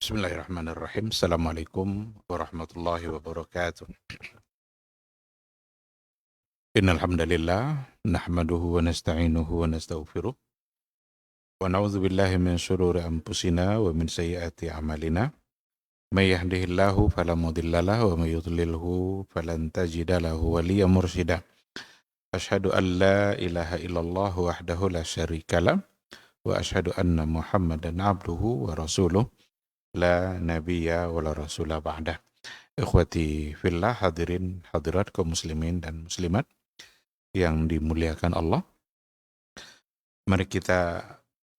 Bismillahirrahmanirrahim. Assalamualaikum warahmatullahi wabarakatuh. Innal hamdalillah nahmaduhu wa nasta'inuhu wa nastaghfiruh wa na'udzu billahi min shururi anfusina wa min sayyiati a'malina. May yahdihillahu fala mudhillalah wa may yudlilhu falan tajida lahu waliyyan mursyida. Asyhadu an la ilaha illallah wahdahu la syarikalah wa asyhadu anna Muhammadan abduhu wa rasuluh la nabiyya wa la rasula ba'dah. Ikhwati fillah, hadirin hadirat kaum muslimin dan muslimat yang dimuliakan Allah. Mari kita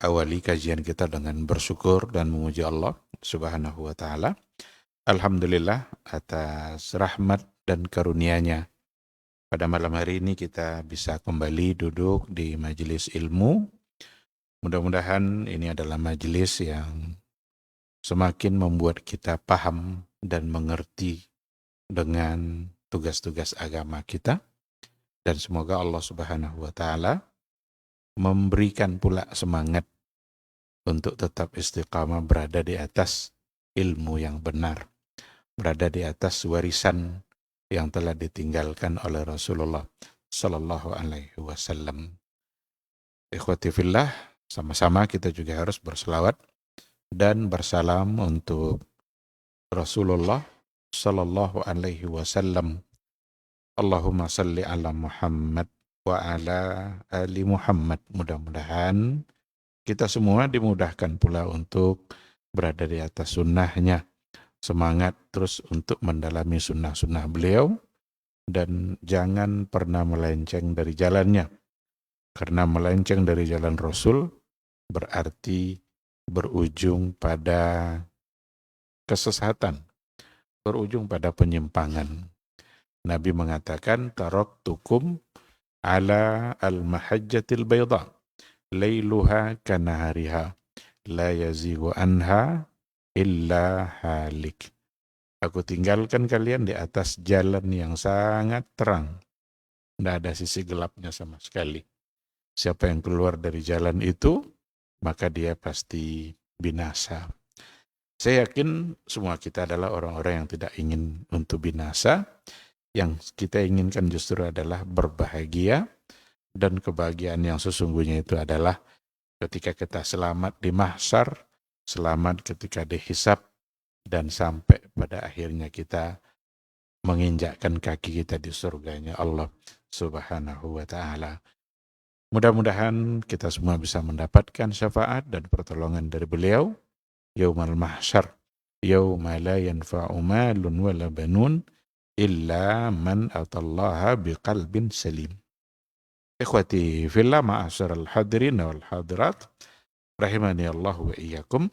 awali kajian kita dengan bersyukur dan memuji Allah Subhanahu wa taala. Alhamdulillah atas rahmat dan karunia-Nya. Pada malam hari ini kita bisa kembali duduk di majelis ilmu. Mudah-mudahan ini adalah majelis yang semakin membuat kita paham dan mengerti dengan tugas-tugas agama kita, dan semoga Allah Subhanahu wa taala memberikan pula semangat untuk tetap istiqamah berada di atas ilmu yang benar, berada di atas warisan yang telah ditinggalkan oleh Rasulullah sallallahu alaihi wasallam. Ikhwati fillah, sama-sama kita juga harus berselawat dan bersalam untuk Rasulullah sallallahu alaihi wasallam. Allahumma salli ala Muhammad wa ala ali Muhammad. Mudah-mudahan kita semua dimudahkan pula untuk berada di atas sunnahnya. Semangat terus untuk mendalami sunnah-sunnah beliau dan jangan pernah melenceng dari jalannya. Karena melenceng dari jalan Rasul berarti berujung pada kesesatan, berujung pada penyimpangan. Nabi mengatakan, taraktukum ala al-mahajjatil bayda, layluha kanahariha, la yazighu anha illa halik. Aku tinggalkan kalian di atas jalan yang sangat terang. Tidak ada sisi gelapnya sama sekali. Siapa yang keluar dari jalan itu, maka dia pasti binasa. Saya yakin semua kita adalah orang-orang yang tidak ingin untuk binasa. Yang kita inginkan justru adalah berbahagia, dan kebahagiaan yang sesungguhnya itu adalah ketika kita selamat di mahsyar, selamat ketika dihisab, dan sampai pada akhirnya kita menginjakkan kaki kita di surganya Allah Subhanahu wa ta'ala. Mudah-mudahan kita semua bisa mendapatkan syafaat dan pertolongan dari beliau yaumal mahsyar, yauma la yanfa'u malun wala banun illa man atallaha biqalbin salim. Ikhwati fillah, ma'asyiral hadirin wal hadirat, rahimani Allah wa iyyakum.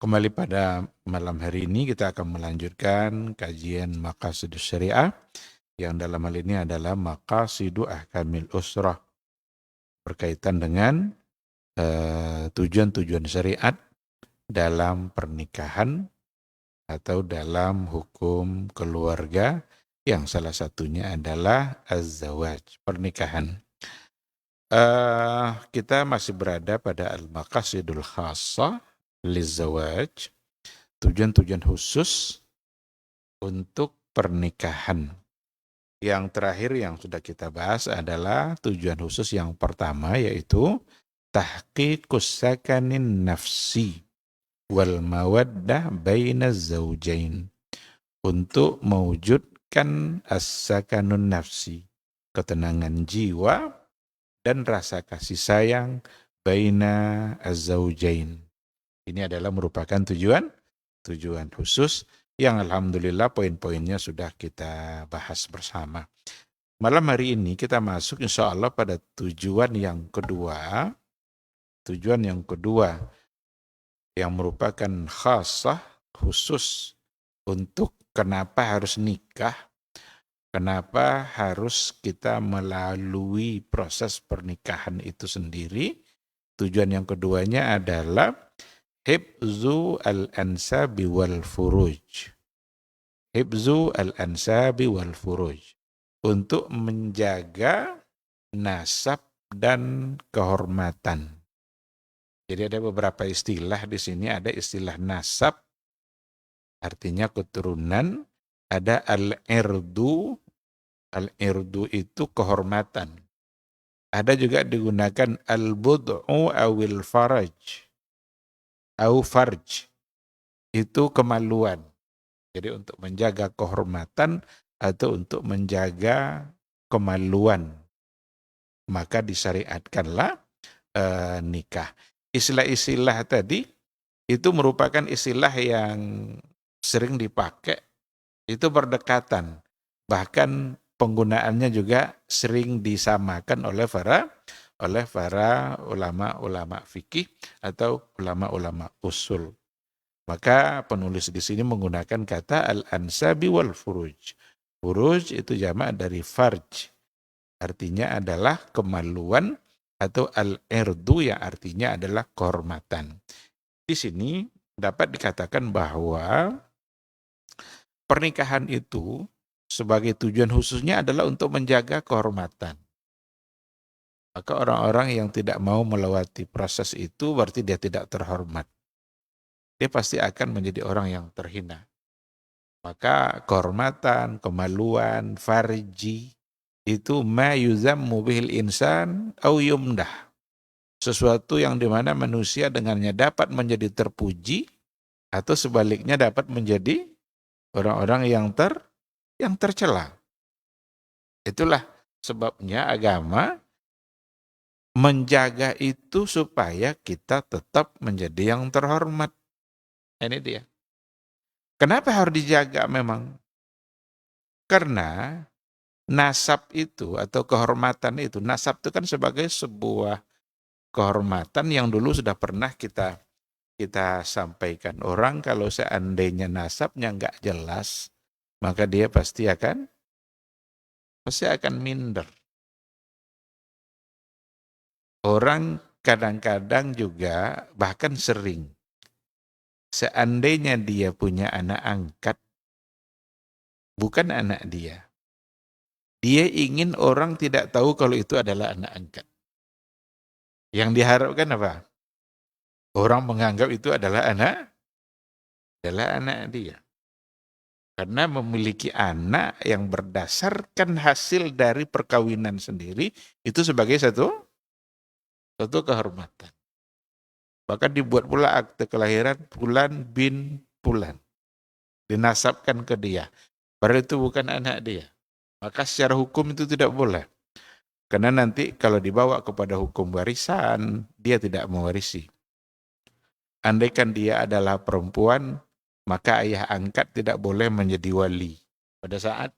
Kembali pada malam hari ini kita akan melanjutkan kajian Maqasidus Syariah, yang dalam hal ini adalah Maqasidu Ahkamil Usrah, berkaitan dengan tujuan-tujuan syariat dalam pernikahan atau dalam hukum keluarga, yang salah satunya adalah az-zawaj, pernikahan. Kita masih berada pada al-maqasidul khassah liz-zawaj, tujuan-tujuan khusus untuk pernikahan. Yang terakhir yang sudah kita bahas adalah tujuan khusus yang pertama, yaitu tahqiqus sakanin nafsi wal mawaddah bainaz zaujain, untuk mewujudkan as-sakanun nafsi, ketenangan jiwa dan rasa kasih sayang baina az-zaujain. Ini adalah merupakan tujuan khusus yang alhamdulillah poin-poinnya sudah kita bahas bersama. Malam hari ini kita masuk insya Allah pada tujuan yang kedua yang merupakan khasah, khusus untuk kenapa harus nikah, kenapa harus kita melalui proses pernikahan itu sendiri. Tujuan yang keduanya adalah hibzu al-ansabi wal furuj. Hibzu al-ansabi wal furuj, untuk menjaga nasab dan kehormatan. Jadi ada beberapa istilah di sini, ada istilah nasab, artinya keturunan, ada al-irdu, al-irdu itu kehormatan. Ada juga digunakan al-bud'u awil faraj, au farj, itu kemaluan. Jadi untuk menjaga kehormatan atau untuk menjaga kemaluan, maka disyariatkanlah nikah. Istilah-istilah tadi itu merupakan istilah yang sering dipakai, itu berdekatan. Bahkan penggunaannya juga sering disamakan oleh para ulama-ulama fikih atau ulama-ulama usul. Maka penulis di sini menggunakan kata al-ansabi wal furuj. Furuj itu jamak dari farj. Artinya adalah kemaluan, atau al-irdu yang artinya adalah kehormatan. Di sini dapat dikatakan bahwa pernikahan itu sebagai tujuan khususnya adalah untuk menjaga kehormatan. Maka orang-orang yang tidak mau melewati proses itu berarti dia tidak terhormat. Dia pasti akan menjadi orang yang terhina. Maka kehormatan, kemaluan, farji, itu ma yuzammu bihil insan au yumdah. Sesuatu yang dimana manusia dengannya dapat menjadi terpuji, atau sebaliknya dapat menjadi orang-orang yang tercela. Itulah sebabnya agama menjaga itu supaya kita tetap menjadi yang terhormat. Ini dia. Kenapa harus dijaga memang? Karena nasab itu atau kehormatan itu, nasab itu kan sebagai sebuah kehormatan yang dulu sudah pernah kita sampaikan. Orang kalau seandainya nasabnya nggak jelas, maka dia pasti akan minder. Orang kadang-kadang juga bahkan sering, seandainya dia punya anak angkat, bukan anak dia. Dia ingin orang tidak tahu kalau itu adalah anak angkat. Yang diharapkan apa? Orang menganggap itu adalah anak dia. Karena memiliki anak yang berdasarkan hasil dari perkawinan sendiri, itu sebagai satu kehormatan. Bahkan dibuat pula akte kelahiran Fulan bin Fulan. Dinasabkan ke dia. Padahal itu bukan anak dia. Maka secara hukum itu tidak boleh. Karena nanti kalau dibawa kepada hukum warisan, dia tidak mewarisi. Andaikan dia adalah perempuan, maka ayah angkat tidak boleh menjadi wali pada saat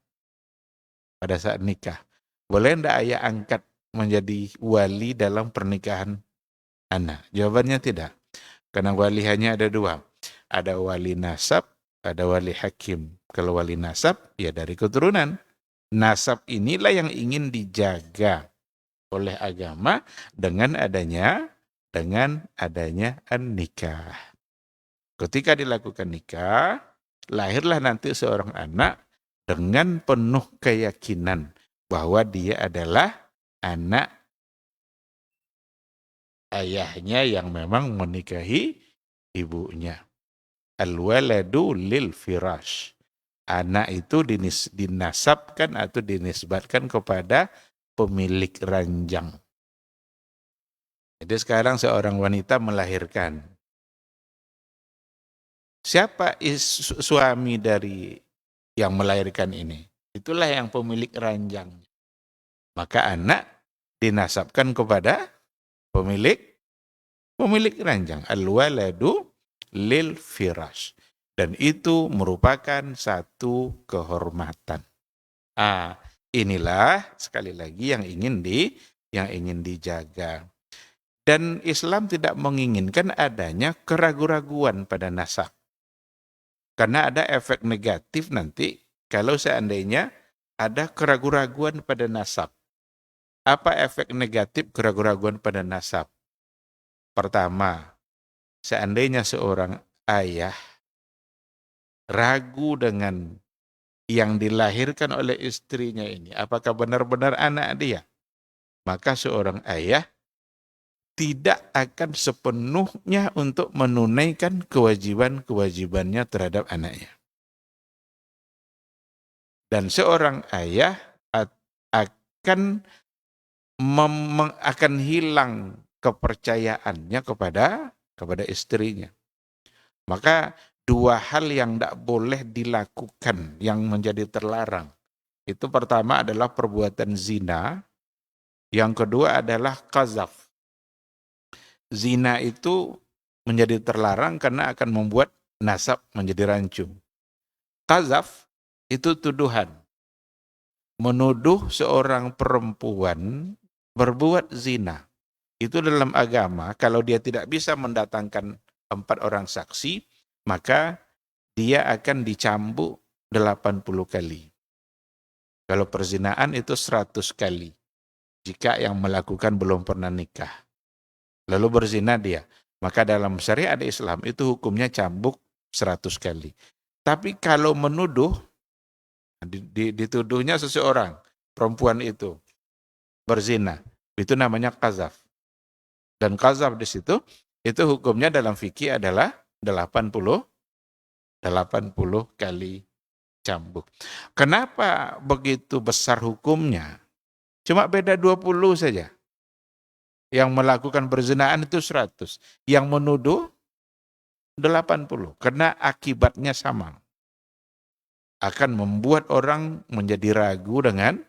nikah. Boleh tidak ayah angkat menjadi wali dalam pernikahan anak? Jawabannya tidak. Karena wali hanya ada dua. Ada wali nasab, ada wali hakim. Kalau wali nasab, ya dari keturunan. Nasab inilah yang ingin dijaga oleh agama dengan adanya nikah. Ketika dilakukan nikah, lahirlah nanti seorang anak dengan penuh keyakinan bahwa dia adalah anak ayahnya yang memang menikahi ibunya. Al-waladu lil firash. Anak itu dinasabkan atau dinisbatkan kepada pemilik ranjang. Jadi sekarang seorang wanita melahirkan. Siapa suami dari yang melahirkan ini? Itulah yang pemilik ranjang. Maka anak dinasabkan kepada pemilik ranjang. Al-waladu lil firash. Dan itu merupakan satu kehormatan. Inilah sekali lagi yang ingin dijaga. Dan Islam tidak menginginkan adanya keraguan-raguan pada nasab. Karena ada efek negatif nanti kalau seandainya ada keraguan-raguan pada nasab. Apa efek negatif keraguan-raguan pada nasab? Pertama, seandainya seorang ayah ragu dengan yang dilahirkan oleh istrinya ini, apakah benar-benar anak dia? Maka seorang ayah tidak akan sepenuhnya untuk menunaikan kewajiban-kewajibannya terhadap anaknya. Dan seorang ayah akan akan hilang kepercayaannya kepada istrinya. Maka dua hal yang tidak boleh dilakukan yang menjadi terlarang. Itu pertama adalah perbuatan zina, yang kedua adalah qazaf. Zina itu menjadi terlarang karena akan membuat nasab menjadi rancu. Qazaf itu tuduhan. Menuduh seorang perempuan berbuat zina. Itu dalam agama, kalau dia tidak bisa mendatangkan 4 orang saksi, maka dia akan dicambuk 80 kali. Kalau perzinaan itu 100 kali. Jika yang melakukan belum pernah nikah. Lalu berzina dia. Maka dalam syariat Islam itu hukumnya cambuk 100 kali. Tapi kalau menuduh, dituduhnya seseorang, perempuan itu berzina, itu namanya qazaf. Dan qazaf di situ, itu hukumnya dalam fikih adalah 80 kali cambuk. Kenapa begitu besar hukumnya? Cuma beda 20 saja. Yang melakukan perzinaan itu 100. Yang menuduh 80. Karena akibatnya sama. Akan membuat orang menjadi ragu dengan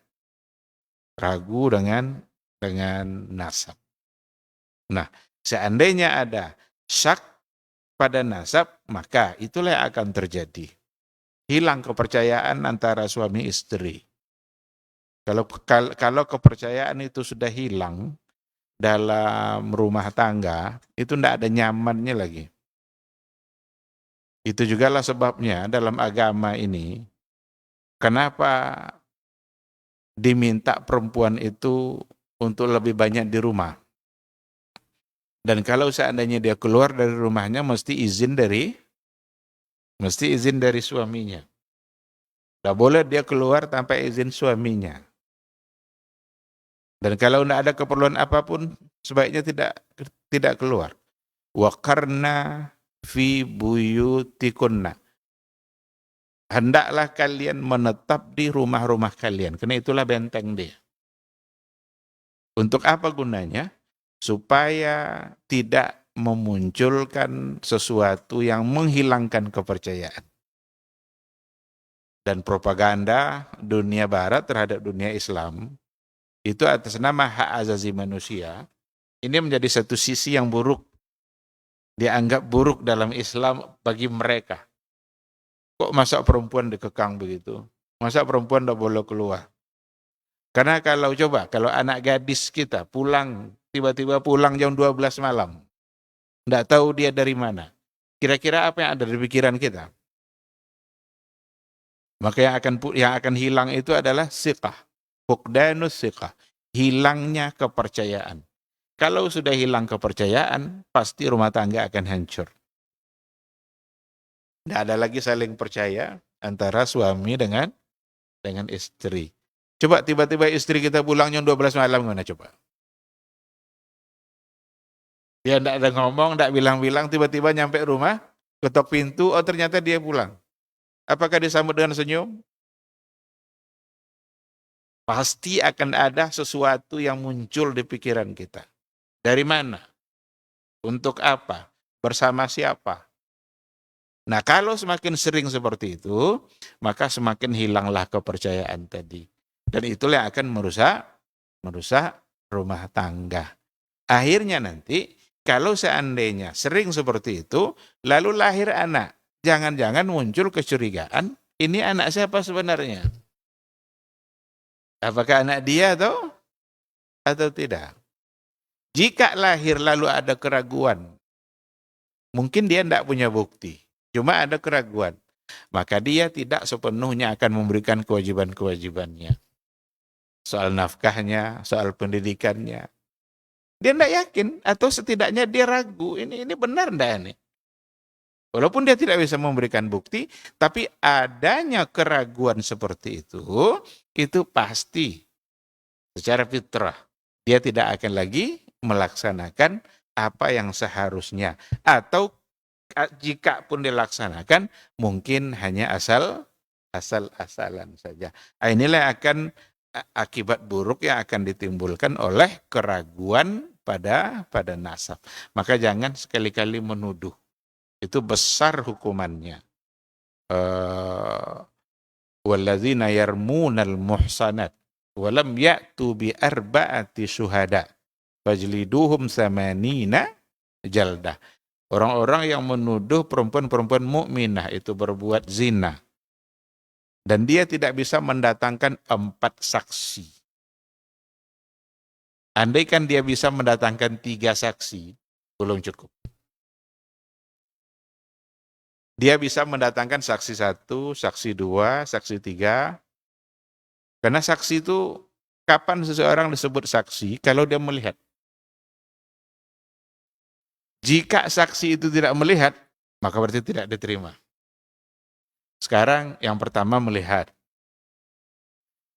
nasab. Nah, seandainya ada syak pada nasab, maka itulah yang akan terjadi. Hilang kepercayaan antara suami istri. Kalau kepercayaan itu sudah hilang dalam rumah tangga, itu tidak ada nyamannya lagi. Itu jugalah sebabnya dalam agama ini, kenapa diminta perempuan itu untuk lebih banyak di rumah. Dan kalau seandainya dia keluar dari rumahnya, mesti izin dari suaminya. Tidak boleh dia keluar tanpa izin suaminya. Dan kalau tidak ada keperluan apapun, sebaiknya tidak keluar. Waqarna fi buyutikunna. Hendaklah kalian menetap di rumah-rumah kalian. Karena itulah benteng dia. Untuk apa gunanya? Supaya tidak memunculkan sesuatu yang menghilangkan kepercayaan. Dan propaganda dunia barat terhadap dunia Islam, itu atas nama hak azazi manusia, ini menjadi satu sisi yang buruk. Dianggap buruk dalam Islam bagi mereka. Kok masa perempuan dikekang begitu? Masa perempuan tidak boleh keluar? Karena kalau anak gadis kita tiba-tiba pulang jam 12 malam, tidak tahu dia dari mana. Kira-kira apa yang ada di pikiran kita? Maka yang akan hilang itu adalah siqah. Fuqdanus siqah. Hilangnya kepercayaan. Kalau sudah hilang kepercayaan, pasti rumah tangga akan hancur. Tidak ada lagi saling percaya antara suami dengan istri. Coba tiba-tiba istri kita pulang jam 12 malam, gimana coba? Dia tidak ada ngomong, tidak bilang-bilang, tiba-tiba nyampe rumah, ketok pintu, oh ternyata dia pulang. Apakah disambut dengan senyum? Pasti akan ada sesuatu yang muncul di pikiran kita. Dari mana? Untuk apa? Bersama siapa? Nah, kalau semakin sering seperti itu, maka semakin hilanglah kepercayaan tadi. Dan itulah yang akan merusak rumah tangga. Akhirnya nanti, kalau seandainya sering seperti itu, lalu lahir anak. Jangan-jangan muncul kecurigaan, ini anak siapa sebenarnya? Apakah anak dia atau tidak? Jika lahir lalu ada keraguan, mungkin dia tidak punya bukti, cuma ada keraguan, maka dia tidak sepenuhnya akan memberikan kewajiban-kewajibannya. Soal nafkahnya, soal pendidikannya. Dia tidak yakin, atau setidaknya dia ragu, ini benar tidak ini? Walaupun dia tidak bisa memberikan bukti, tapi adanya keraguan seperti itu pasti secara fitrah. Dia tidak akan lagi melaksanakan apa yang seharusnya. Atau jika pun dilaksanakan, mungkin hanya asal-asalan saja. Inilah akan akibat buruk yang akan ditimbulkan oleh keraguan pada nasab. Maka jangan sekali-kali menuduh. Itu besar hukumannya. Walladzina yarmunal muhsanat walam ya'tu bi arba'ati syuhada fajliduhum samanina jaldah. Orang-orang yang menuduh perempuan-perempuan mukminah itu berbuat zina dan dia tidak bisa mendatangkan 4 saksi. Andaikan dia bisa mendatangkan 3 saksi, belum cukup. Dia bisa mendatangkan saksi 1, saksi 2, saksi 3. Karena saksi itu, kapan seseorang disebut saksi? Kalau dia melihat. Jika saksi itu tidak melihat, maka berarti tidak diterima. Sekarang yang pertama melihat.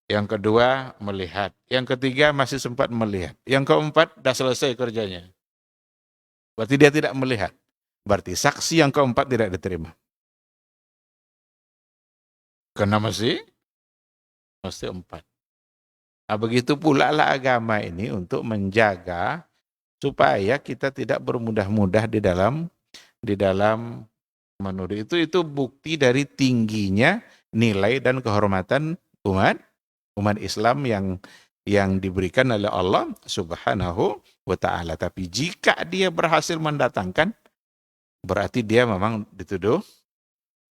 Yang kedua melihat. Yang ketiga masih sempat melihat. Yang keempat sudah selesai kerjanya. Berarti dia tidak melihat. Berarti saksi yang keempat tidak diterima. Karena mesti 4. Nah, begitu pula lah agama ini untuk menjaga supaya kita tidak bermudah-mudah di dalam menuduh. Itu bukti dari tingginya nilai dan kehormatan umat Islam yang diberikan oleh Allah Subhanahu wa taala. Tapi jika dia berhasil mendatangkan, berarti dia memang dituduh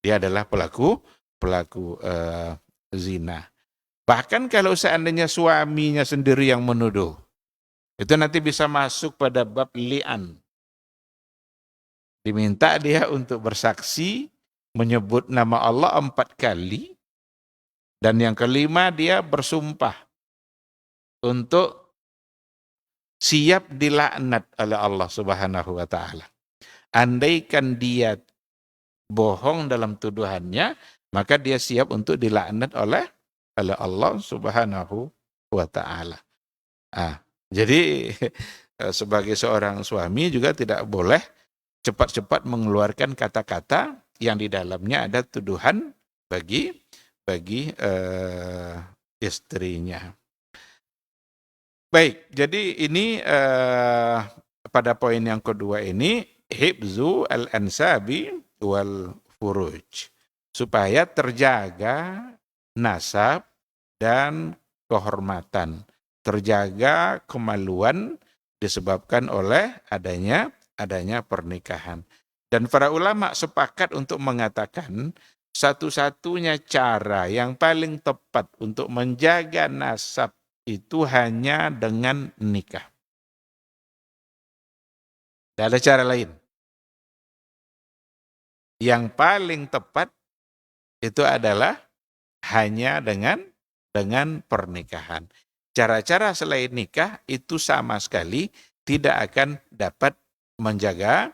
dia adalah pelaku zina. Bahkan kalau seandainya suaminya sendiri yang menuduh, itu nanti bisa masuk pada bab li'an. Diminta dia untuk bersaksi, menyebut nama Allah 4 kali, dan yang kelima dia bersumpah untuk siap dilaknat oleh Allah Subhanahu wa taala. Andaikan dia bohong dalam tuduhannya, maka dia siap untuk dilaknat oleh Allah Subhanahu wa taala. Jadi sebagai seorang suami juga tidak boleh cepat-cepat mengeluarkan kata-kata yang di dalamnya ada tuduhan bagi istrinya. Baik, jadi ini pada poin yang kedua ini hibzu al-ansabi wal furuj, supaya terjaga nasab dan kehormatan, terjaga kemaluan disebabkan oleh adanya pernikahan. Dan para ulama sepakat untuk mengatakan satu-satunya cara yang paling tepat untuk menjaga nasab itu hanya dengan nikah. Tidak ada cara lain. Yang paling tepat itu adalah hanya dengan pernikahan. Cara-cara selain nikah itu sama sekali tidak akan dapat menjaga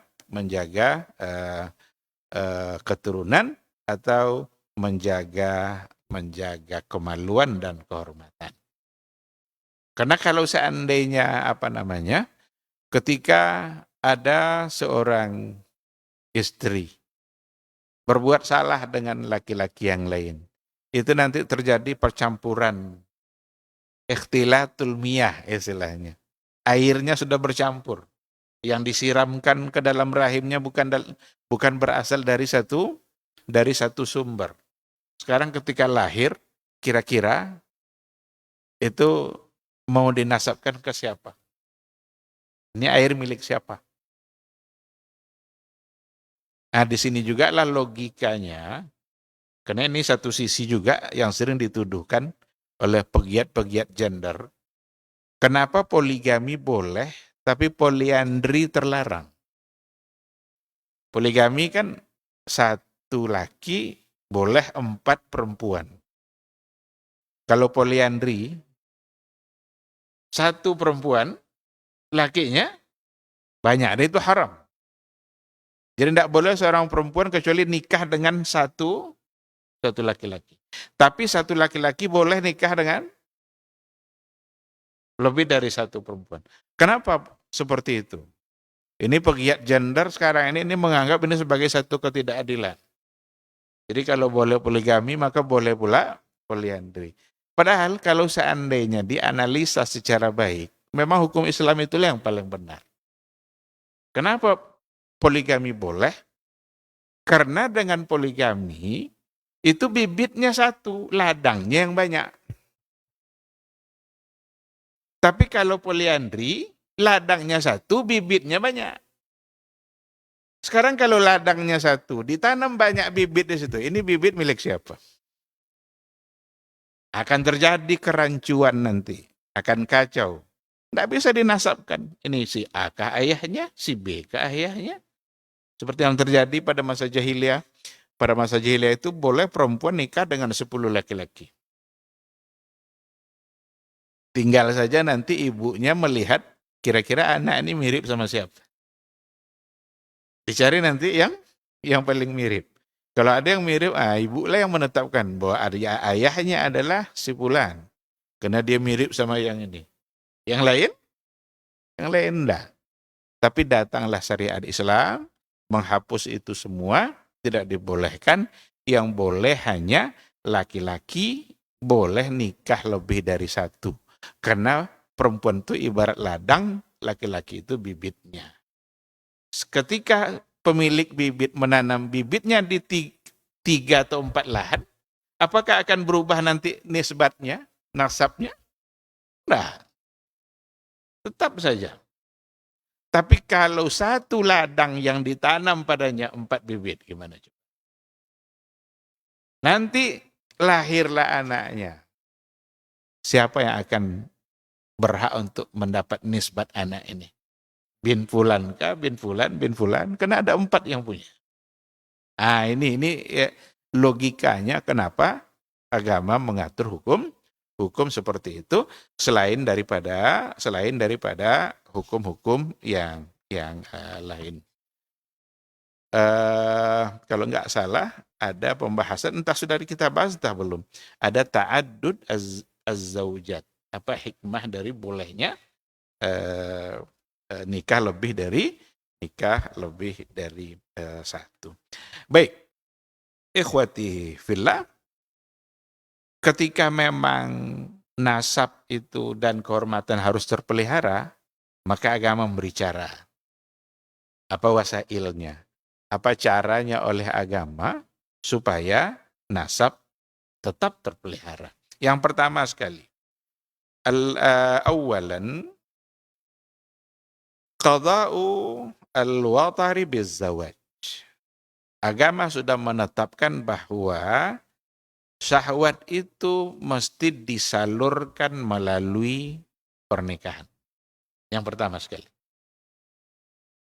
keturunan atau menjaga kemaluan dan kehormatan. Karena kalau seandainya ketika ada seorang istri berbuat salah dengan laki-laki yang lain, itu nanti terjadi percampuran, ikhtilatul miyah istilahnya. Airnya sudah bercampur. Yang disiramkan ke dalam rahimnya bukan berasal dari satu sumber. Sekarang ketika lahir, kira-kira itu mau dinasabkan ke siapa? Ini air milik siapa? Nah, di sini juga lah logikanya, karena ini satu sisi juga yang sering dituduhkan oleh pegiat-pegiat gender. Kenapa poligami boleh, tapi poliandri terlarang? Poligami kan 1 laki boleh 4 perempuan. Kalau poliandri, 1 perempuan, lakinya banyak, dan itu haram. Jadi tidak boleh seorang perempuan kecuali nikah dengan satu laki-laki. Tapi 1 laki-laki boleh nikah dengan lebih dari 1 perempuan. Kenapa seperti itu. Ini pegiat gender sekarang ini menganggap ini sebagai satu ketidakadilan. Jadi kalau boleh poligami maka boleh pula poliandri. Padahal kalau seandainya dianalisa secara baik, memang hukum Islam itulah yang paling benar. Kenapa poligami boleh? Karena dengan poligami itu bibitnya satu, ladangnya yang banyak. Tapi kalau poliandri, ladangnya satu, bibitnya banyak. Sekarang kalau ladangnya satu, ditanam banyak bibit di situ. Ini bibit milik siapa? Akan terjadi kerancuan nanti. Akan kacau. Tidak bisa dinasabkan. Ini si A kah ayahnya, si B kah ayahnya. Seperti yang terjadi pada masa jahiliyah. Pada masa jahiliyah itu boleh perempuan nikah dengan 10 laki-laki. Tinggal saja nanti ibunya melihat kira-kira anak ini mirip sama siapa. Dicari nanti yang paling mirip. Kalau ada yang mirip, ibu lah yang menetapkan bahwa ayahnya adalah si fulan. Karena dia mirip sama yang ini. Yang lain? Yang lain enggak. Tapi datanglah syariat Islam, menghapus itu semua, tidak dibolehkan. Yang boleh hanya laki-laki boleh nikah lebih dari satu. Karena perempuan itu ibarat ladang, laki-laki itu bibitnya. Ketika pemilik bibit menanam bibitnya di 3 atau 4 lahan, apakah akan berubah nanti nisbatnya, nasabnya? Nah, tetap saja. Tapi kalau satu ladang yang ditanam padanya 4 bibit, gimana coba? Nanti lahirlah anaknya. Siapa yang akan berhak untuk mendapat nisbat anak ini? Bin Fulan kah? Bin Fulan, bin Fulan. Karena ada 4 yang punya. Ini ya, logikanya kenapa agama mengatur hukum seperti itu selain daripada hukum-hukum yang lain. Kalau nggak salah ada pembahasan, entah sudah kita bahas entah belum. Ada ta'addud az-zaujat. Apa hikmah dari bolehnya nikah lebih dari satu. Baik, ikhwati fillah, ketika memang nasab itu dan kehormatan harus terpelihara, maka agama memberi cara. Apa wasailnya? Apa caranya oleh agama supaya nasab tetap terpelihara? Yang pertama sekali, awalan qada'u al-watari bizzawaj. Agama sudah menetapkan bahwa syahwat itu mesti disalurkan melalui pernikahan. Yang pertama sekali.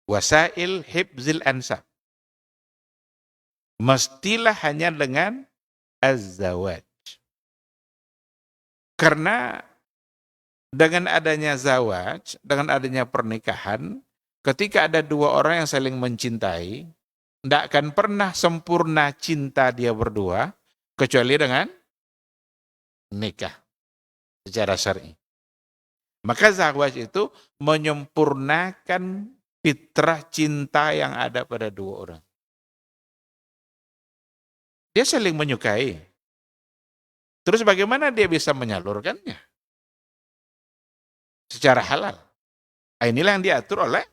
Wasail hibzil ansab. Mestilah hanya dengan az-zawaj. Karena dengan adanya zawaj, dengan adanya pernikahan, ketika ada 2 orang yang saling mencintai, tidak akan pernah sempurna cinta dia berdua, kecuali dengan nikah secara syar'i. Maka zawaj itu menyempurnakan fitrah cinta yang ada pada 2 orang. Dia saling menyukai. Terus bagaimana dia bisa menyalurkannya? Secara halal. Inilah yang diatur oleh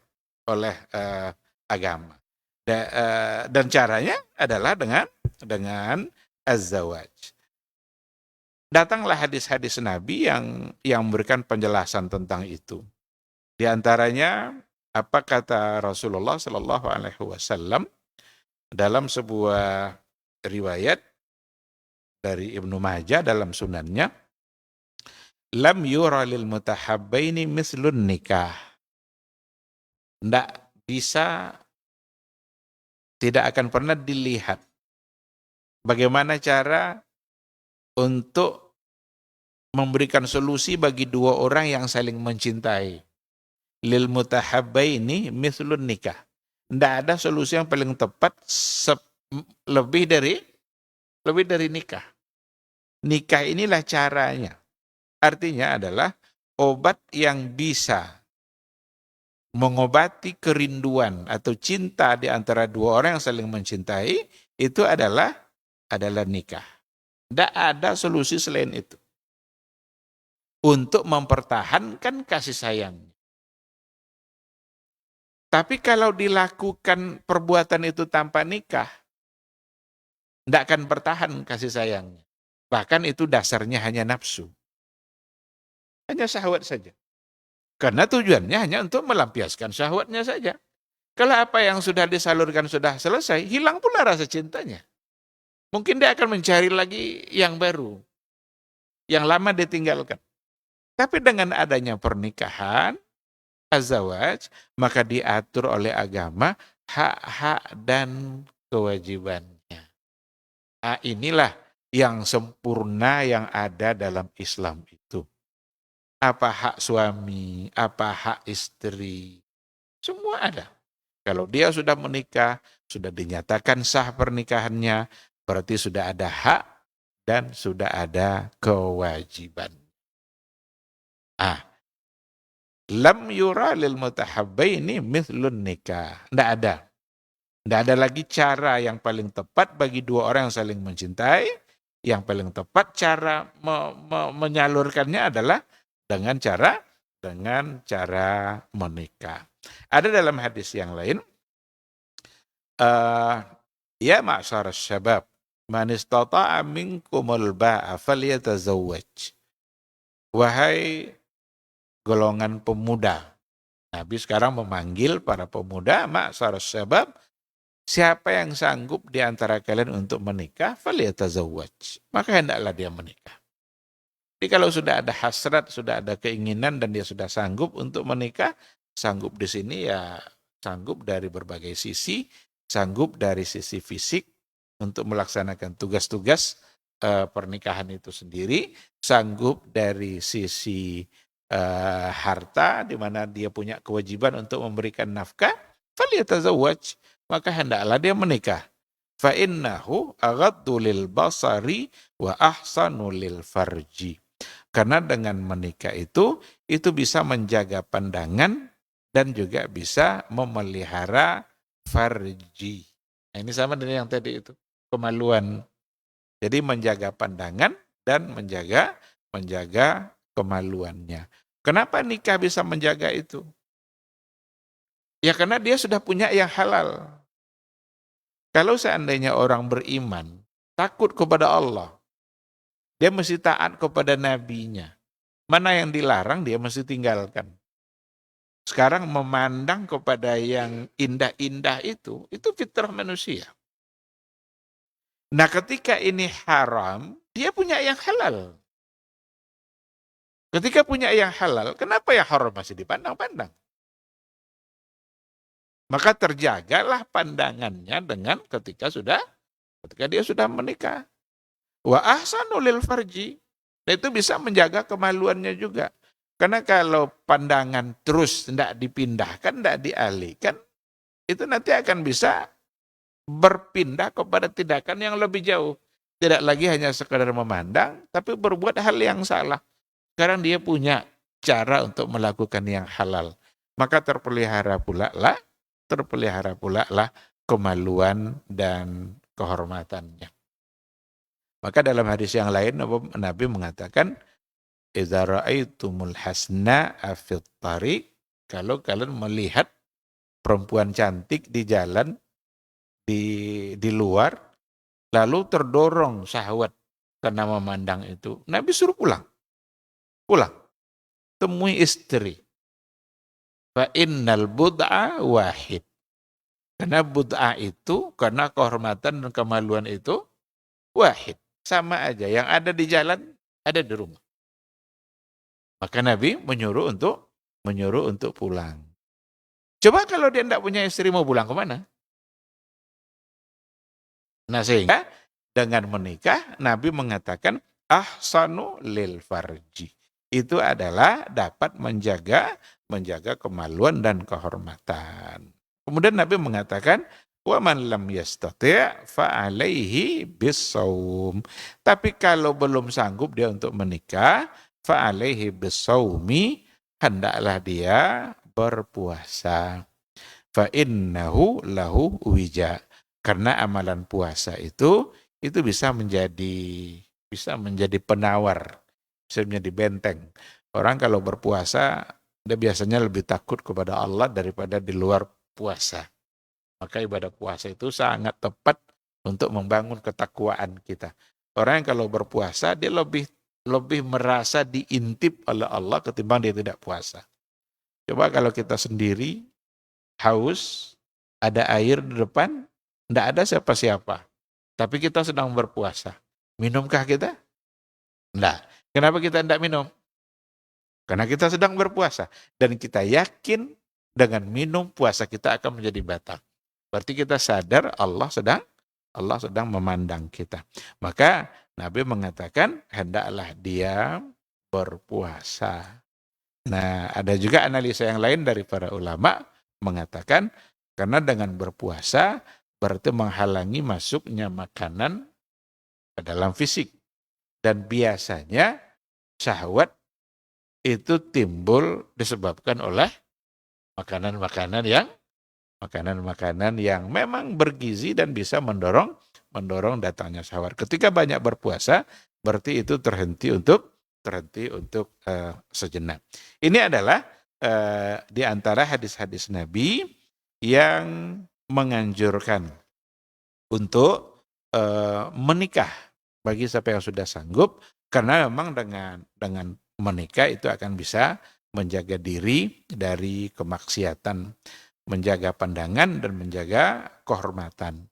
agama. Dan caranya adalah dengan az-zawaj. Datanglah hadis-hadis Nabi yang memberikan penjelasan tentang itu. Di antaranya apa kata Rasulullah Shallallahu Alaihi Wasallam dalam sebuah riwayat dari Ibnu Majah dalam sunannya, lam yura lil mutahabbaini mislun nikah. Tidak akan pernah dilihat bagaimana cara untuk memberikan solusi bagi 2 orang yang saling mencintai. Lil mutahabbaini mislun nikah. Tidak ada solusi yang paling tepat lebih dari nikah. Nikah inilah caranya. Artinya adalah obat yang bisa mengobati kerinduan atau cinta di antara dua orang yang saling mencintai, itu adalah nikah. Tidak ada solusi selain itu. Untuk mempertahankan kasih sayang. Tapi kalau dilakukan perbuatan itu tanpa nikah, tidak akan bertahan kasih sayangnya. Bahkan itu dasarnya hanya nafsu. Hanya syahwat saja. Karena tujuannya hanya untuk melampiaskan syahwatnya saja. Kalau apa yang sudah disalurkan sudah selesai, hilang pula rasa cintanya. Mungkin dia akan mencari lagi yang baru. Yang lama ditinggalkan. Tapi dengan adanya pernikahan, azawaj, maka diatur oleh agama hak-hak dan kewajibannya. Nah, inilah yang sempurna yang ada dalam Islam itu. Apa hak suami, apa hak istri, semua ada. Kalau dia sudah menikah, sudah dinyatakan sah pernikahannya, berarti sudah ada hak dan sudah ada kewajiban. Lam yura lil mutahabbaini mithlun nikah. Tidak ada. Tidak ada lagi cara yang paling tepat bagi dua orang yang saling mencintai. Yang paling tepat cara menyalurkannya adalah dengan cara menikah. Ada dalam hadis yang lain, ya ma'syar syabab, man istata'a minkumul ba'a falyatazawwaj. Wahai golongan pemuda. Nabi sekarang memanggil para pemuda, ma'syar syabab, siapa yang sanggup di antara kalian untuk menikah, falyatazawwaj. Maka hendaklah dia menikah. Jadi kalau sudah ada hasrat, sudah ada keinginan dan dia sudah sanggup untuk menikah, sanggup di sini ya sanggup dari berbagai sisi, sanggup dari sisi fisik untuk melaksanakan tugas-tugas pernikahan itu sendiri, sanggup dari sisi harta di mana dia punya kewajiban untuk memberikan nafkah, falyatazawwaj, maka hendaklah dia menikah. Fa innahu aghaddu lil basari wa ahsanu lil farji. Karena dengan menikah itu bisa menjaga pandangan dan juga bisa memelihara farji. Nah, ini sama dengan yang tadi itu, kemaluan. Jadi menjaga pandangan dan menjaga kemaluannya. Kenapa nikah bisa menjaga itu? Ya karena dia sudah punya yang halal. Kalau seandainya orang beriman, takut kepada Allah, dia mesti taat kepada nabinya. Mana yang dilarang dia mesti tinggalkan. Sekarang memandang kepada yang indah-indah itu fitrah manusia. Nah ketika ini haram, dia punya yang halal. Ketika punya yang halal, kenapa yang haram masih dipandang-pandang? Maka terjagalah pandangannya dengan ketika dia sudah menikah. Wa ahsanu lil farji. Dan itu bisa menjaga kemaluannya juga. Karena kalau pandangan terus tidak dipindahkan, tidak dialihkan, itu nanti akan bisa berpindah kepada tindakan yang lebih jauh. Tidak lagi hanya sekadar memandang, tapi berbuat hal yang salah. Sekarang dia punya cara untuk melakukan yang halal. Maka terpelihara pula lah kemaluan dan kehormatannya. Maka dalam hadis yang lain Nabi mengatakan, idza ra'aitumul hasna'a fit tariq, kalau kalian melihat perempuan cantik di jalan di luar lalu terdorong syahwat karena memandang itu, Nabi suruh pulang. Temui istri. Fa innal bud'a wahid. Karena bud'a itu, karena kehormatan dan kemaluan itu wahid. Sama aja, yang ada di jalan, ada di rumah. Maka Nabi menyuruh untuk pulang. Coba kalau dia tidak punya istri, mau pulang kemana? Nah sehingga dengan menikah, Nabi mengatakan, ahsanu lil farji. Itu adalah dapat menjaga kemaluan dan kehormatan. Kemudian Nabi mengatakan, wa man lam yastati' fa alaihi bisawm. Tapi kalau belum sanggup dia untuk menikah, fa alaihi bisawmi, hendaklah dia berpuasa. Fa innahu lahu wija. Karena amalan puasa itu bisa menjadi penawar, bisa menjadi benteng. Orang kalau berpuasa dia biasanya lebih takut kepada Allah daripada di luar puasa. Maka ibadah puasa itu sangat tepat untuk membangun ketakwaan kita. Orang yang kalau berpuasa dia lebih merasa diintip oleh Allah ketimbang dia tidak puasa. Coba kalau kita sendiri haus, ada air di depan, tidak ada siapa-siapa. Tapi kita sedang berpuasa. Minumkah kita? Tidak. Kenapa kita tidak minum? Karena kita sedang berpuasa. Dan kita yakin dengan minum puasa kita akan menjadi batal. Berarti kita sadar Allah sedang memandang kita. Maka Nabi mengatakan hendaklah dia berpuasa. Nah, ada juga analisa yang lain dari para ulama mengatakan karena dengan berpuasa berarti menghalangi masuknya makanan ke dalam fisik. Dan biasanya syahwat itu timbul disebabkan oleh makanan-makanan yang memang bergizi dan bisa mendorong datangnya syahwat. Ketika banyak berpuasa, berarti itu terhenti untuk sejenak. Ini adalah di antara hadis-hadis Nabi yang menganjurkan untuk menikah bagi siapa yang sudah sanggup, karena memang dengan menikah itu akan bisa menjaga diri dari kemaksiatan, menjaga pandangan dan menjaga kehormatan.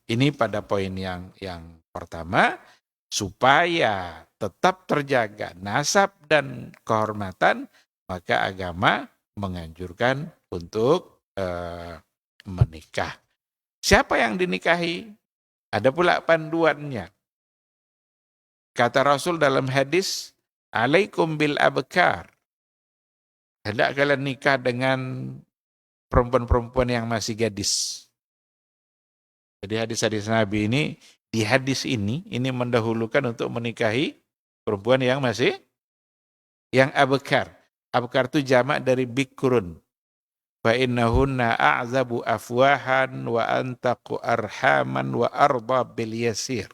Ini pada poin yang pertama, supaya tetap terjaga nasab dan kehormatan, maka agama menganjurkan untuk menikah. Siapa yang dinikahi? Ada pula panduannya. Kata Rasul dalam hadis, alaikum bil abkar. Hendak kalian nikah dengan perempuan-perempuan yang masih gadis. Jadi hadis-hadis Nabi ini, di hadis ini mendahulukan untuk menikahi perempuan yang abkar. Abkar itu jamak dari bikrun. Fa innahunna a'zabu afwahan wa antaqu arhaman wa arda bil yasir.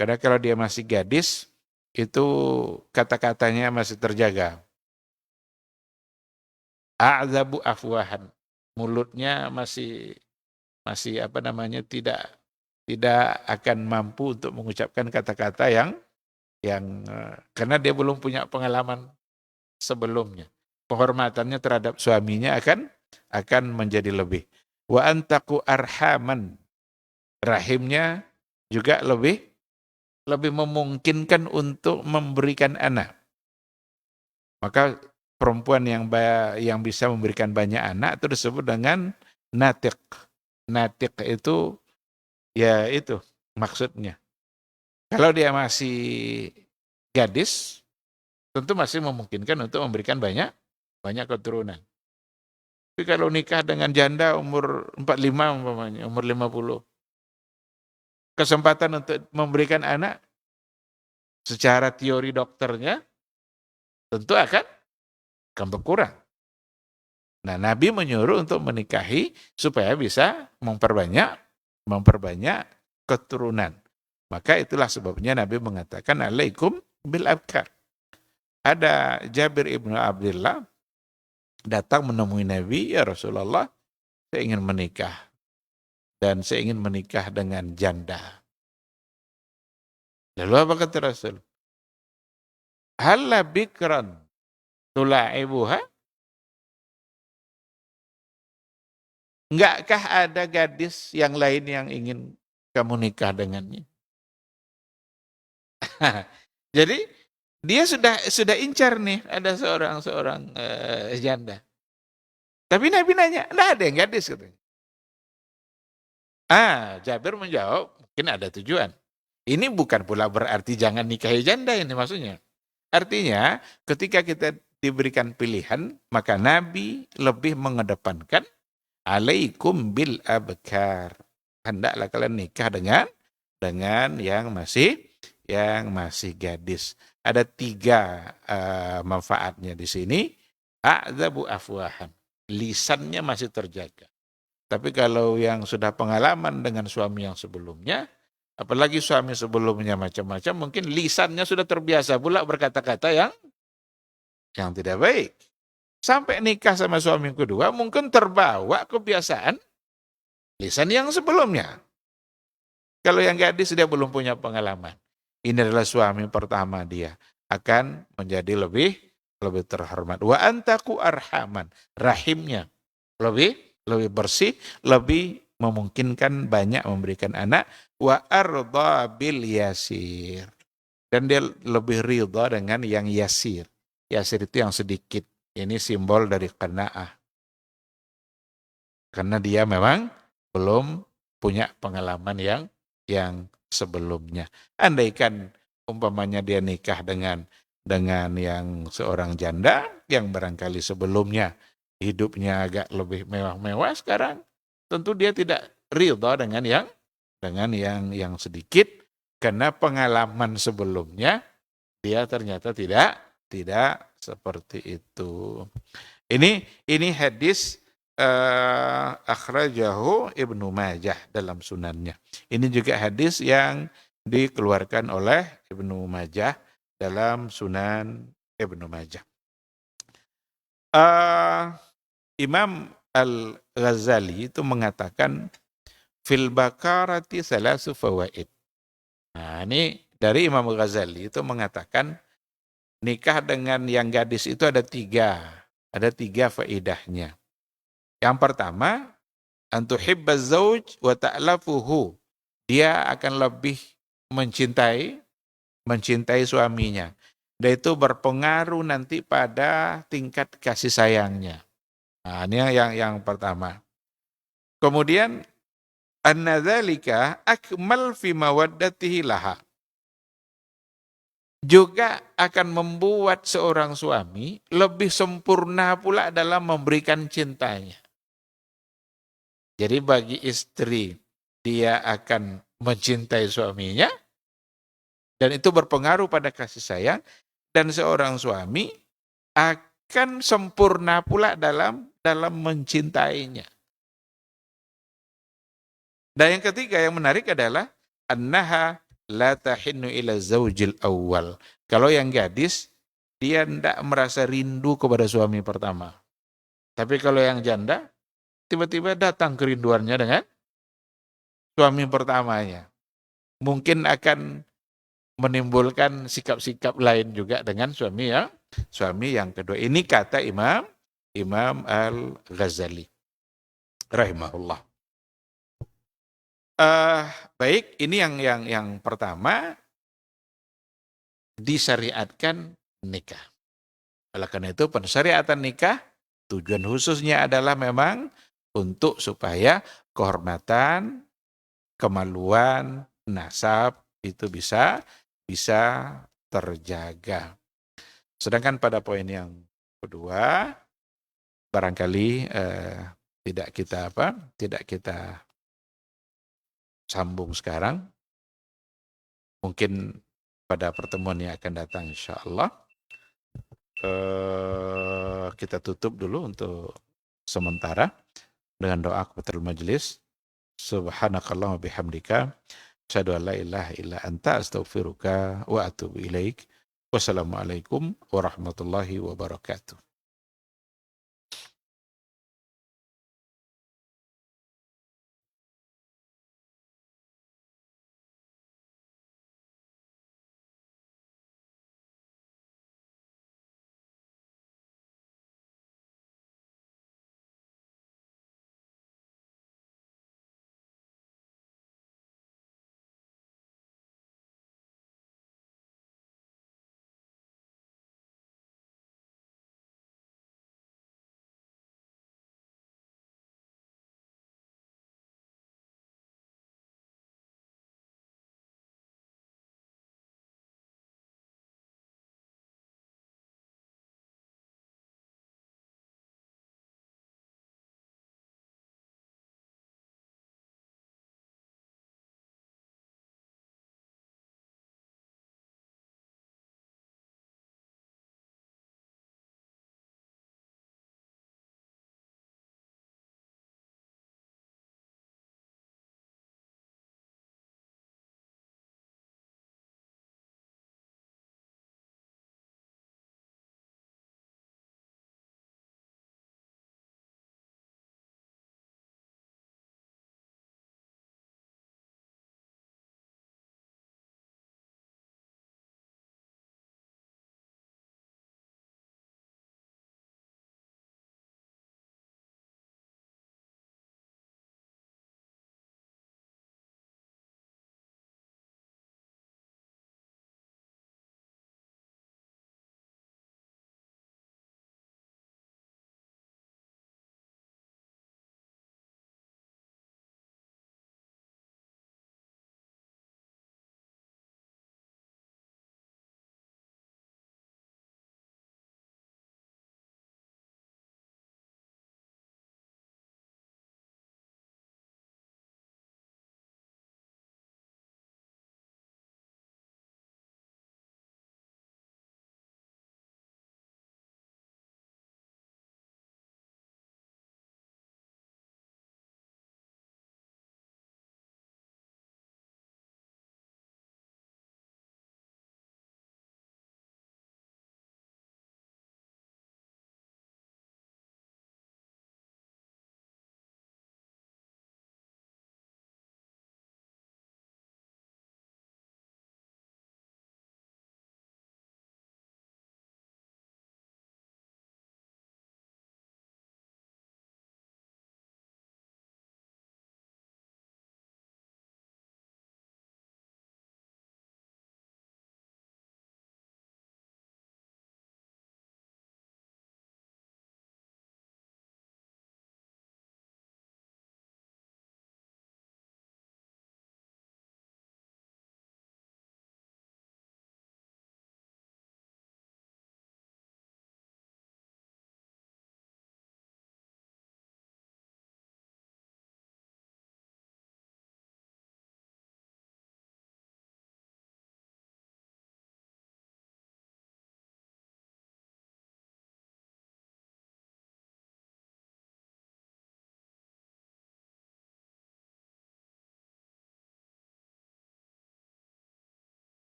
Karena kalau dia masih gadis, itu kata-katanya masih terjaga. A'zabu afwahan. Mulutnya masih tidak akan mampu untuk mengucapkan kata-kata yang karena dia belum punya pengalaman sebelumnya. Penghormatannya terhadap suaminya akan menjadi lebih. Wa antaku arhaman. Rahimnya juga lebih memungkinkan untuk memberikan anak. Maka perempuan yang bisa memberikan banyak anak itu disebut dengan natiq. Natiq itu ya itu maksudnya. Kalau dia masih gadis, tentu masih memungkinkan untuk memberikan banyak keturunan. Tapi kalau nikah dengan janda umur 45 umpamanya, umur 50, kesempatan untuk memberikan anak secara teori dokternya tentu akan berkurang. Nah, Nabi menyuruh untuk menikahi supaya bisa memperbanyak keturunan. Maka itulah sebabnya Nabi mengatakan alaikum bil abkar. Ada Jabir ibnu Abdullah datang menemui Nabi, ya Rasulullah, saya ingin menikah. Dan saya ingin menikah dengan janda. Lalu apa kata Rasul? Halla bikran tula'ibuha? Enggakkah ada gadis yang lain yang ingin kamu nikah dengannya? Jadi dia sudah incar nih, ada seorang janda. Tapi Nabi nanya, enggak ada yang gadis katanya. Jabir menjawab, mungkin ada tujuan. Ini bukan pula berarti jangan nikahi janda ini maksudnya. Artinya ketika kita diberikan pilihan, maka Nabi lebih mengedepankan alaikum bil abkar. Hendaklah kalian nikah dengan yang masih gadis. Ada 3 manfaatnya di sini. a'dzabu afwahan. Lisannya masih terjaga. Tapi kalau yang sudah pengalaman dengan suami yang sebelumnya, apalagi suami sebelumnya macam-macam, mungkin lisannya sudah terbiasa pula berkata-kata yang tidak baik. Sampai nikah sama suami yang kedua, mungkin terbawa kebiasaan lisan yang sebelumnya. Kalau yang gadis dia belum punya pengalaman. Ini adalah suami pertama dia. Akan menjadi lebih terhormat. Wa antaku arhaman. Rahimnya lebih bersih, lebih memungkinkan banyak memberikan anak. Wa arda bil yasir. Dan dia lebih ridha dengan yang yasir. Yasir itu yang sedikit. Ini simbol dari qanaah. Karena dia memang belum punya pengalaman yang sebelumnya. Andaikan umpamanya dia nikah dengan yang seorang janda yang barangkali sebelumnya hidupnya agak lebih mewah-mewah, sekarang tentu dia tidak ridha dengan yang sedikit karena pengalaman sebelumnya dia ternyata tidak seperti itu. Ini hadis akhrajahu Ibnu Majah dalam sunannya. Ini juga hadis yang dikeluarkan oleh Ibnu Majah dalam sunan Ibnu Majah. Imam Al-Ghazali itu mengatakan fil bakarati salasu fawaid. Nah, ini dari Imam Al-Ghazali itu mengatakan nikah dengan yang gadis itu ada tiga faedahnya. Yang pertama, antuhibba zauj wa ta'lafuhu. Dia akan lebih mencintai suaminya. Dan itu berpengaruh nanti pada tingkat kasih sayangnya. Nah, ini yang pertama. Kemudian annadzalika akmal fi mawaddatihi laha. Juga akan membuat seorang suami lebih sempurna pula dalam memberikan cintanya. Jadi bagi istri, dia akan mencintai suaminya, dan itu berpengaruh pada kasih sayang, dan seorang suami akan sempurna pula dalam mencintainya. Dan yang ketiga yang menarik adalah annaha la tahinnu ila zaujil awal. Kalau yang gadis, dia tidak merasa rindu kepada suami pertama. Tapi kalau yang janda, tiba-tiba datang kerinduannya dengan suami pertamanya. Mungkin akan menimbulkan sikap-sikap lain juga dengan suami yang kedua. Ini kata Imam Al-Ghazali rahimahullah. Baik, ini yang pertama, disyariatkan nikah. Oleh karena itu pensyariatan nikah tujuan khususnya adalah memang untuk supaya kehormatan, kemaluan, nasab itu bisa terjaga. Sedangkan pada poin yang kedua, barangkali tidak kita sambung sekarang. Mungkin pada pertemuan yang akan datang insyaallah. Kita tutup dulu untuk sementara dengan doa kepada majelis. Subhanakallahumma bihamdika asyhadu an la ilaha illa anta astaghfiruka wa atubu ilaik. Wassalamualaikum warahmatullahi wabarakatuh.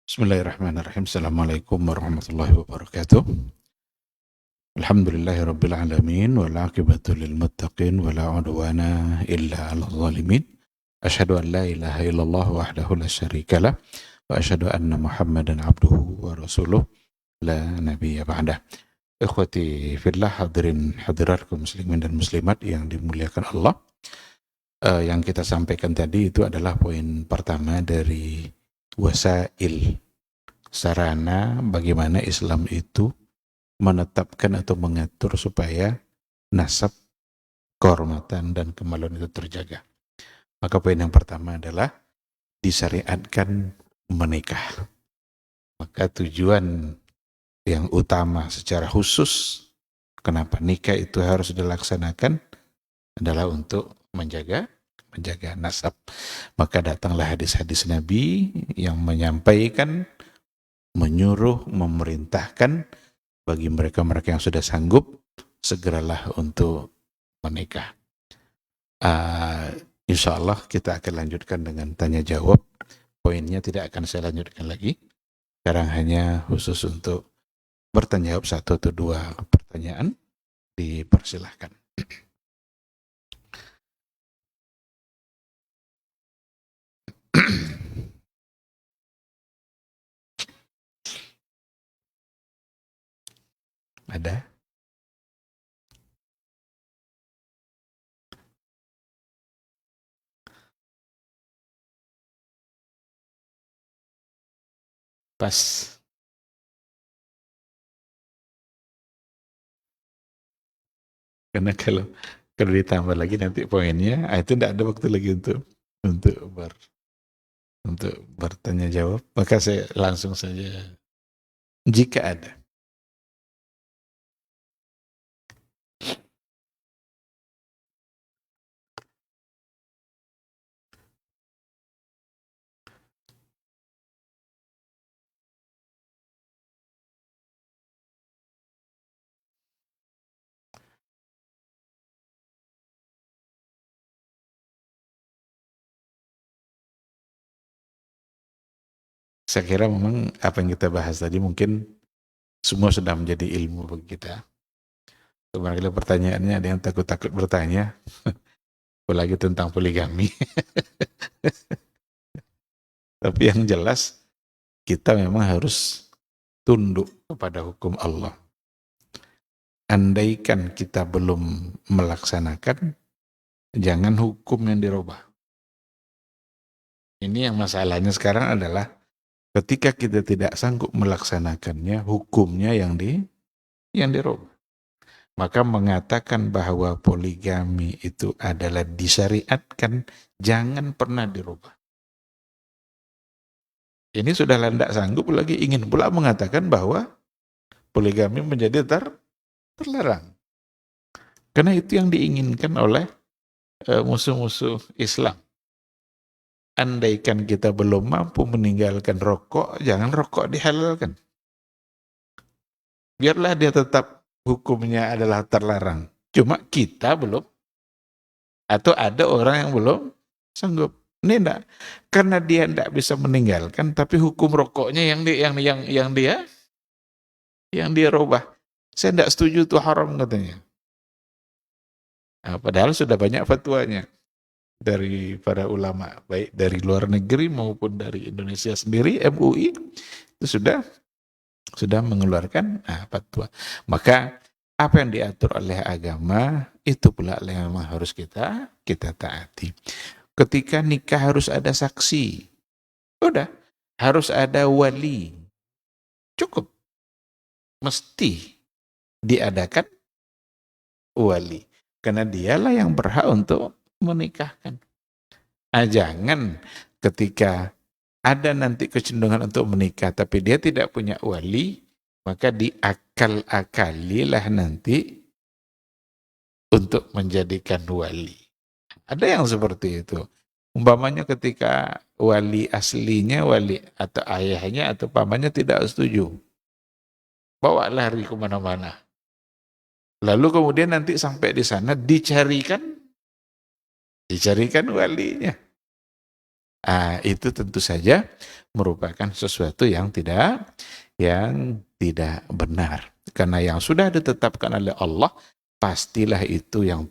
Bismillahirrahmanirrahim. Assalamualaikum warahmatullahi wabarakatuh. Alhamdulillahirabbil alamin wal aqibatu lil muttaqin wala udwana illa 'alal zalimin. Asyhadu an la ilaha illallah wahdahu la syarikalah wa asyhadu anna Muhammadan abduhu wa rasuluh la nabiyya ba'dah. Ikhwati fillah, hadirin hadirat kaum muslimin dan muslimat yang dimuliakan Allah. Yang kita sampaikan tadi itu adalah poin pertama dari wasail, sarana bagaimana Islam itu menetapkan atau mengatur supaya nasab, kehormatan, dan kemaluan itu terjaga. Maka poin yang pertama adalah disyariatkan menikah. Maka tujuan yang utama secara khusus kenapa nikah itu harus dilaksanakan adalah untuk menjaga nasab. Maka datanglah hadis-hadis Nabi yang menyampaikan, menyuruh, memerintahkan bagi mereka-mereka yang sudah sanggup, segeralah untuk menikah. Insya Allah kita akan lanjutkan dengan tanya jawab. Poinnya tidak akan saya lanjutkan lagi. Sekarang hanya khusus untuk bertanya jawab 1 atau 2 pertanyaan. Dipersilahkan. Ada? Pas. Karena kalau ditambah lagi nanti poinnya, itu tidak ada waktu lagi untuk bertanya jawab. Maka saya langsung saja, jika ada. Saya kira memang apa yang kita bahas tadi mungkin semua sudah menjadi ilmu bagi kita. Kemarin pertanyaannya ada yang takut-takut bertanya, apalagi tentang poligami. Tapi yang jelas kita memang harus tunduk kepada hukum Allah. Andaikan kita belum melaksanakan, jangan hukum yang dirubah. Ini yang masalahnya sekarang adalah ketika kita tidak sanggup melaksanakannya, hukumnya yang dirubah. Maka mengatakan bahwa poligami itu adalah disyariatkan, jangan pernah dirubah. Ini sudah tidak sanggup lagi ingin pula mengatakan bahwa poligami menjadi terlarang. Karena itu yang diinginkan oleh musuh-musuh Islam. Andaikan kita belum mampu meninggalkan rokok, jangan rokok dihalalkan. Biarlah dia tetap hukumnya adalah terlarang. Cuma kita belum, atau ada orang yang belum sanggup. Ini enggak, karena dia enggak bisa meninggalkan, tapi hukum rokoknya yang dia rubah. Saya enggak setuju itu haram katanya. Nah, padahal sudah banyak fatwanya dari para ulama, baik dari luar negeri maupun dari Indonesia sendiri, MUI itu sudah mengeluarkan fatwa. Maka apa yang diatur oleh agama itu pula yang memang harus kita taati. Ketika nikah harus ada saksi, udah harus ada wali, cukup, mesti diadakan wali, karena dialah yang berhak untuk menikahkan. Jangan ketika ada nanti kecenderungan untuk menikah tapi dia tidak punya wali, maka diakal-akalilah nanti untuk menjadikan wali. Ada yang seperti itu. Umpamanya ketika wali aslinya, wali atau ayahnya atau pamannya tidak setuju, bawa lari kemana-mana. Lalu kemudian nanti sampai di sana dicarikan walinya. Itu tentu saja merupakan sesuatu yang tidak benar. Karena yang sudah ditetapkan oleh Allah, pastilah itu yang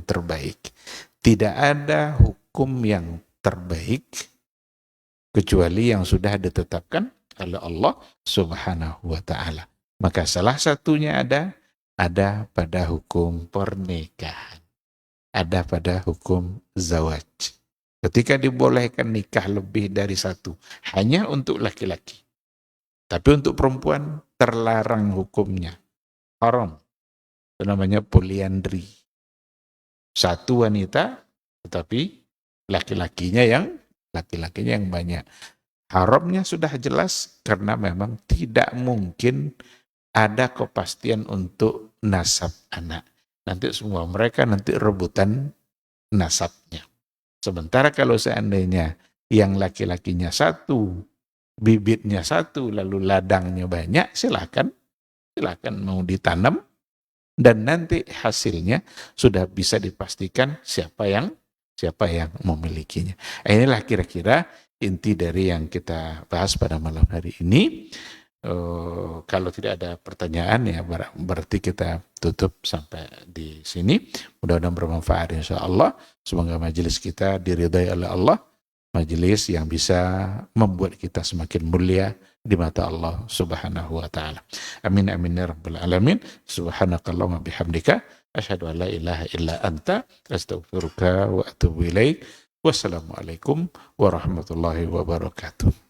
terbaik. Tidak ada hukum yang terbaik kecuali yang sudah ditetapkan oleh Allah Subhanahu wa taala. Maka salah satunya ada pada hukum pernikahan. Ada pada hukum zawaj. Ketika dibolehkan nikah lebih dari satu, hanya untuk laki-laki. Tapi untuk perempuan terlarang hukumnya. Haram. Itu namanya poliandri. Satu wanita, tetapi laki-lakinya yang banyak. Haramnya sudah jelas karena memang tidak mungkin ada kepastian untuk nasab anak. Nanti semua mereka rebutan nasabnya. Sementara kalau seandainya yang laki-lakinya satu, bibitnya satu, lalu ladangnya banyak, silakan mau ditanam, dan nanti hasilnya sudah bisa dipastikan siapa yang memilikinya. Inilah kira-kira inti dari yang kita bahas pada malam hari ini. Kalau tidak ada pertanyaan ya berarti kita tutup sampai di sini. Mudah-mudahan bermanfaat insya Allah. Semoga majelis kita diridhai oleh Allah, majelis yang bisa membuat kita semakin mulia di mata Allah Subhanahu wa taala. Amin amin ya rabbal alamin. Subhanakallahumma bihamdika asyhadu an la ilaha illa anta astaghfiruka wa atubu ilaik. Wassalamualaikum warahmatullahi wabarakatuh.